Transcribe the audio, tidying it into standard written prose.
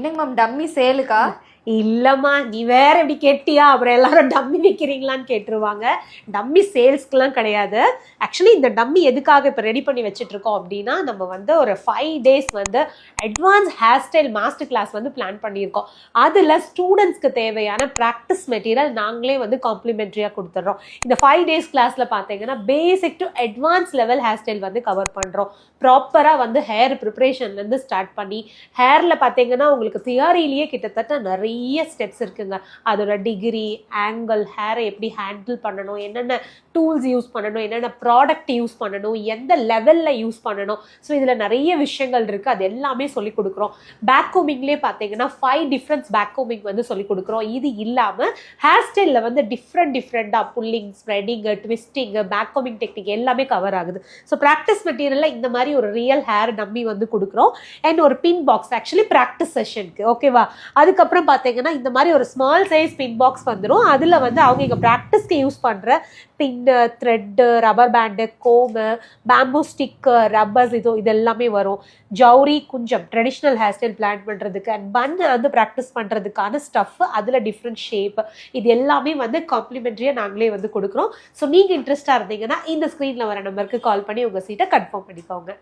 என்னங்க ma'am dummy சேலுக்கா? இல்லம்மா, நீ வேற இப்படி கேட்டியா அப்புறம் எல்லாரும் டம்மி விற்கிறீங்களான்னு கேட்டுருவாங்க. டம்மி சேல்ஸ்க்குலாம் கிடையாது. ஆக்சுவலி இந்த டம்மி எதுக்காக இப்போ ரெடி பண்ணி வச்சுட்டு இருக்கோம் அப்படின்னா, நம்ம வந்து ஒரு 5 days வந்து advance hair style master class வந்து பிளான் பண்ணியிருக்கோம். அதில் ஸ்டூடெண்ட்ஸ்க்கு தேவையான ப்ராக்டிஸ் மெட்டீரியல் நாங்களே வந்து காம்ப்ளிமெண்ட்ரியாக கொடுத்துட்றோம். இந்த 5 days கிளாஸில் பார்த்தீங்கன்னா basic to advance level hair style வந்து கவர் பண்ணுறோம். ப்ராப்பராக வந்து ஹேர் ப்ரிப்ரேஷன்லேருந்து ஸ்டார்ட் பண்ணி ஹேரில் பார்த்தீங்கன்னா உங்களுக்கு தியரியிலேயே கிட்டத்தட்ட நிறைய ஸ்டெப்ஸ் இருக்குங்க. அதோட டிகிரி, ஆங்கிள், ஹேரை எப்படி ஹேண்டில் பண்ணணும், என்னென்ன டூல்ஸ் யூஸ் பண்ணணும், என்னென்ன ப்ராடக்ட் யூஸ் பண்ணணும், எந்த லெவலில் யூஸ் பண்ணணும். ஸோ இதில் நிறைய விஷயங்கள் இருக்குது. அது எல்லாமே சொல்லிக் கொடுக்குறோம். பேக் கோமிங்லேயே பார்த்தீங்கன்னா 5 டிஃப்ரெண்ட்ஸ் பேக் கோமிங் வந்து சொல்லிக் கொடுக்குறோம். இது இல்லாமல் ஹேர் ஸ்டைலில் வந்து டிஃப்ரெண்ட்டாக புல்லிங், ஸ்ப்ரெடிங், ட்விஸ்டிங், பேக் கோமிங் டெக்னிக் எல்லாமே கவர் ஆகுது. ஸோ ப்ராக்டிஸ் மெட்டீரியலில் இந்த மாதிரி ஒரு ரியல் ஹேர் டம்மி வந்து கொடுக்குறோம். அண்ட் ஒரு பின் பாக்ஸ் ஆக்சுவலி ப்ராக்டிஸ் செஷனுக்கு, ஓகேவா? அதுக்கப்புறம் பார்த்தீங்கன்னா இந்த மாதிரி ஒரு ஸ்மால் சைஸ் பின் பாக்ஸ் வந்துடும். அதில் வந்து அவங்க இங்கே ப்ராக்டிஸ்க்கு யூஸ் பண்ணுற pin, thread, rubber band, comb, bamboo stick, rubbers, இது எல்லாமே வரும். ஜவுரி, குஞ்சம் ட்ரெடிஷ்னல் ஹேர் ஸ்டைல் பிளான் பண்ணுறதுக்கு அண்ட் பன் வந்து ப்ராக்டிஸ் பண்ணுறதுக்கான ஸ்டஃப், அதில் டிஃப்ரெண்ட் ஷேப், இது எல்லாமே வந்து காம்ப்ளிமெண்ட்ரியாக நாங்களே வந்து கொடுக்குறோம். ஸோ நீங்கள் இன்ட்ரெஸ்டாக இருந்தீங்கன்னா இந்த ஸ்க்ரீனில் வர நம்பருக்கு கால் பண்ணி உங்கள் சீட்டை கன்ஃபார்ம் பண்ணிக்கோங்க.